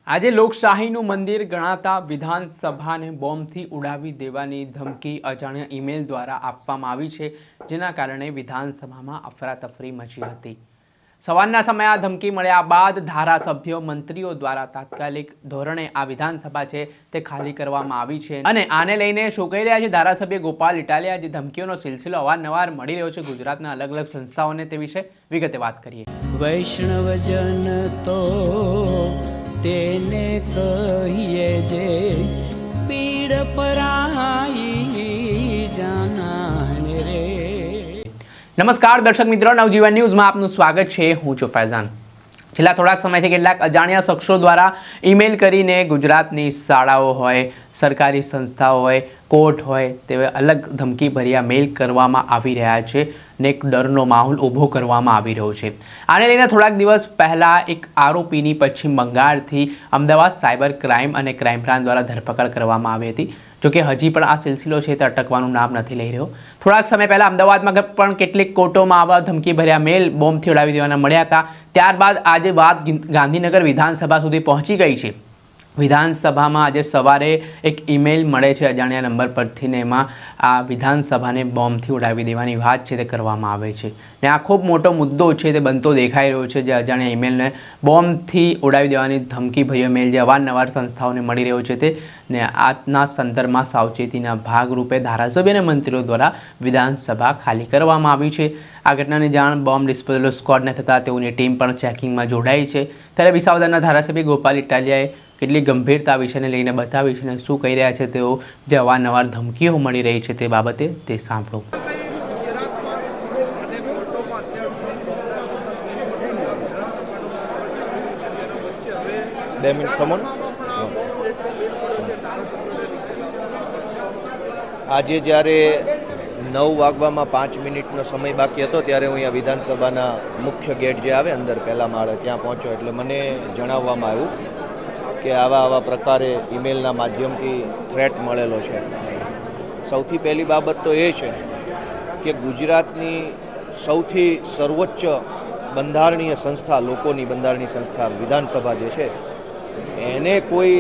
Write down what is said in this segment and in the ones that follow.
આજે લોકશાહીનું મંદિર ગણાતા વિધાનસભાને બોમ્બથી ઉડાવી દેવાની ધમકી અજાણ્યા ઈમેલ દ્વારા આપવામાં આવી છે, જેના કારણે વિધાનસભામાં અફરાતફરી મચી હતી। સવારના સમયે આ ધમકી મળ્યા બાદ ધારાસભ્યો મંત્રીઓ દ્વારા તાત્કાલિક ધોરણે આ વિધાનસભા છે તે ખાલી કરવામાં આવી છે અને આને લઈને શું કહી રહ્યા છે ધારાસભ્ય ગોપાલ ઇટાલિયા, જે ધમકીઓનો સિલસિલો અવારનવાર મળી રહ્યો છે ગુજરાતના અલગ અલગ સંસ્થાઓને, તે વિશે વિગતે વાત કરીએ। વૈષ્ણવજન તો તેને કહીએ જે પીડ પરાઈ જાનાને રે। નમસ્કાર દર્શક મિત્રો, નવજીવન ન્યૂઝમાં આપનું સ્વાગત છે। હું છું ફૈઝાન। છેલ્લા થોડાક સમયથી કેટલાક અજાણ્યા શખ્સો દ્વારા ઈમેલ કરીને ગુજરાતની શાળાઓ હોય, સરકારી સંસ્થાઓ હોય, કોર્ટ હોય તેવા અલગ ધમકી ભર્યા મેલ કરવામાં આવી રહ્યા છે ને એક ડરનો માહોલ ઊભો કરવામાં આવી રહ્યો છે। આને લઈને થોડાક દિવસ પહેલાં એક આરોપીની પશ્ચિમ બંગાળથી અમદાવાદ સાયબર ક્રાઇમ અને ક્રાઇમ બ્રાન્ચ દ્વારા ધરપકડ કરવામાં આવી હતી। જોકે હજી પણ આ સિલસિલો છે તે અટકવાનું નામ નથી લઈ રહ્યો। થોડાક સમય પહેલાં અમદાવાદમાં પણ કેટલીક કોર્ટોમાં આવા ધમકી ભર્યા મેલ બોમ્બથી ઉડાવી દેવાના મળ્યા હતા। ત્યારબાદ આજે વાત ગાંધીનગર વિધાનસભા સુધી પહોંચી ગઈ છે। વિધાનસભામાં આજે સવારે એક ઈમેલ મળે છે અજાણ્યા નંબર પરથી ને એમાં આ વિધાનસભાને બોમ્બથી ઉડાવી દેવાની વાત છે તે કરવામાં આવે છે ને આ ખૂબ મોટો મુદ્દો છે તે બનતો દેખાઈ રહ્યો છે। જે અજાણ્યા ઈમેલને બોમ્બથી ઉડાવી દેવાની ધમકી ભર્યો મેલ જે અવારનવાર સંસ્થાઓને મળી રહ્યો છે તે ને આજના સંદર્ભમાં સાવચેતીના ભાગરૂપે ધારાસભ્ય અને મંત્રીઓ દ્વારા વિધાનસભા ખાલી કરવામાં આવી છે। આ ઘટનાની જાણ બોમ્બ ડિસ્પોઝલ સ્ક્વોડને થતાં તેઓની ટીમ પણ ચેકિંગમાં જોડાઈ છે। ત્યારે વિસાવદરના ધારાસભ્ય ગોપાલ ઇટાલિયાએ કેટલી ગંભીરતા વિષયને લઈને બતાવી છે અને શું કહી રહ્યા છે તેઓ જે અવારનવાર ધમકીઓ મળી રહી છે તે બાબતે તે સાંભળો। આજે જ્યારે 9 વાગવામાં 5 મિનિટનો સમય બાકી હતો ત્યારે હું અહીંયા વિધાનસભાના મુખ્ય ગેટ જે આવે અંદર પહેલા માળે ત્યાં પહોંચ્યો એટલે મને જણાવવામાં આવ્યું કે આવા પ્રકારે ઈમેલના માધ્યમથી થ્રેટ મળેલો છે। સૌથી પહેલી બાબત તો એ છે કે ગુજરાતની સૌથી સર્વોચ્ચ બંધારણીય સંસ્થા, લોકોની બંધારણીય સંસ્થા વિધાનસભા જે છે એને કોઈ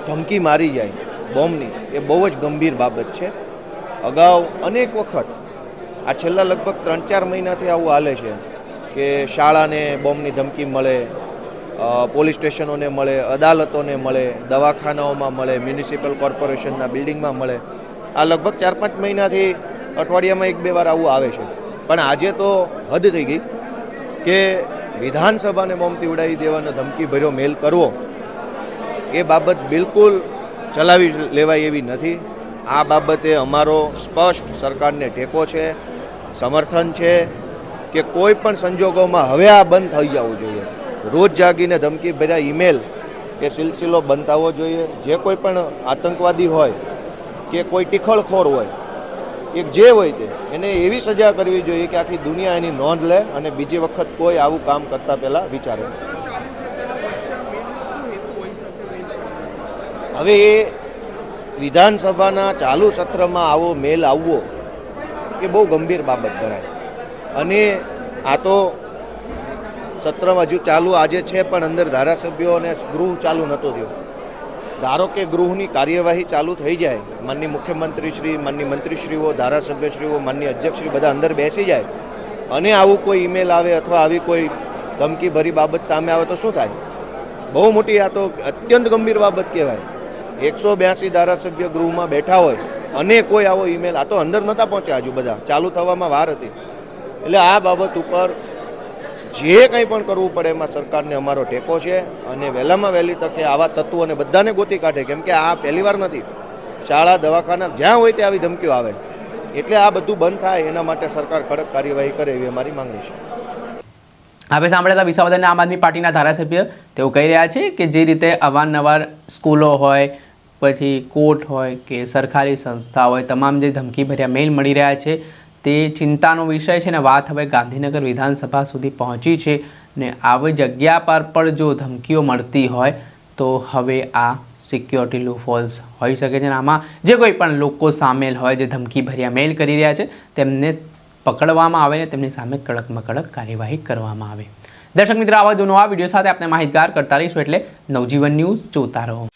ધમકી મારી જાય બોમ્બની, એ બહુ જ ગંભીર બાબત છે। અગાઉ અનેક વખત આ છેલ્લા લગભગ 3-4 મહિનાથી આવું હાલે છે કે શાળાને બોમ્બની ધમકી મળે, પોલીસ સ્ટેશનોને મળે, અદાલતોને મળે, દવાખાનાઓમાં મળે, મ્યુનિસિપલ કોર્પોરેશનના બિલ્ડિંગમાં મળે। આ લગભગ 4-5 મહિનાથી અઠવાડિયામાં 1-2 વાર આવું આવે છે। પણ આજે તો હદ થઈ ગઈ કે વિધાનસભાને બોમ્બથી ઉડાવી દેવાનો ધમકી ભર્યો મેલ કરવો એ બાબત બિલકુલ ચલાવી લેવાય એવી નથી। આ બાબતે અમારો સ્પષ્ટ સરકારને ટેકો છે, સમર્થન છે કે કોઈ પણ સંજોગોમાં હવે આ બંધ થઈ જવું જોઈએ। રોજ જાગીને ધમકી ભર્યા ઈમેલ એ સિલસિલો બંધ થવો જોઈએ। જે કોઈ પણ આતંકવાદી હોય કે કોઈ ટીખળખોર હોય, એક જે હોય તે એને એવી સજા કરવી જોઈએ કે આખી દુનિયા એની નોંધ લે અને બીજી વખત કોઈ આવું કામ કરતા પહેલાં વિચારે। હવે એ વિધાનસભાના ચાલુ સત્રમાં આવો મેલ આવવો એ બહુ ગંભીર બાબત ગણાય અને આ તો સત્ર હજુ ચાલુ આજે છે પણ અંદર ધારાસભ્યો અને ગૃહ ચાલુ નહોતો થયો। ધારો કે ગૃહની કાર્યવાહી ચાલુ થઈ જાય, માનનીય મુખ્યમંત્રીશ્રી, માનનીય મંત્રીશ્રીઓ, ધારાસભ્યશ્રીઓ, માનનીય અધ્યક્ષશ્રી બધા અંદર બેસી જાય અને આવું કોઈ ઈમેલ આવે અથવા આવી કોઈ ધમકી ભરી બાબત સામે આવે તો શું થાય? બહુ મોટી, આ તો અત્યંત ગંભીર બાબત કહેવાય। 182 ધારાસભ્ય ગૃહમાં બેઠા હોય અને કોઈ આવો ઈમેલ, આ તો અંદર નહોતા પહોંચ્યા હજુ, બધા ચાલુ થવામાં વાર હતી। એટલે આ બાબત ઉપર જે કંઈ પણ કરવું પડે એમાં સરકારને અમારો ટેકો છે અને વહેલામાં વહેલી તકે આવા તત્વોને બધાને ગોતી કાઢે, કેમ કે આ પહેલી વાર નથી। શાળા, દવાખાના જ્યાં હોય ત્યાં આવી ધમકીઓ આવે, એટલે આ બધું બંધ થાય એના માટે સરકાર કડક કાર્યવાહી કરે એવી અમારી માંગણી છે। આપણે સાંભળ્યા હતા વિસાવદરના આમ આદમી પાર્ટીના ધારાસભ્ય, તેઓ કહી રહ્યા છે કે જે રીતે અવારનવાર સ્કૂલો હોય, પછી કોર્ટ હોય કે સરકારી સંસ્થા હોય, તમામ જે ધમકી ભર્યા મેલ મળી રહ્યા છે તે ચિંતાનો વિષય છે ને વાત હવે ગાંધીનગર વિધાનસભા સુધી પહોંચી છે ને આવી જગ્યા પર પણ જો ધમકીઓ મળતી હોય તો હવે આ સિક્યોરિટી લૂપહોલ્સ હોઈ શકે છે અને આમાં જે કોઈ પણ લોકો સામેલ હોય જે ધમકી ભર્યા મેલ કરી રહ્યા છે તેમને પકડવામાં આવે ને તેમની સામે કડકમાં કડક કાર્યવાહી કરવામાં આવે। દર્શક મિત્રો, આવા જ નવા વિડીયો સાથે આપણે માહિતગાર કરતા રહીશું, એટલે નવજીવન ન્યૂઝ જોતા રહો.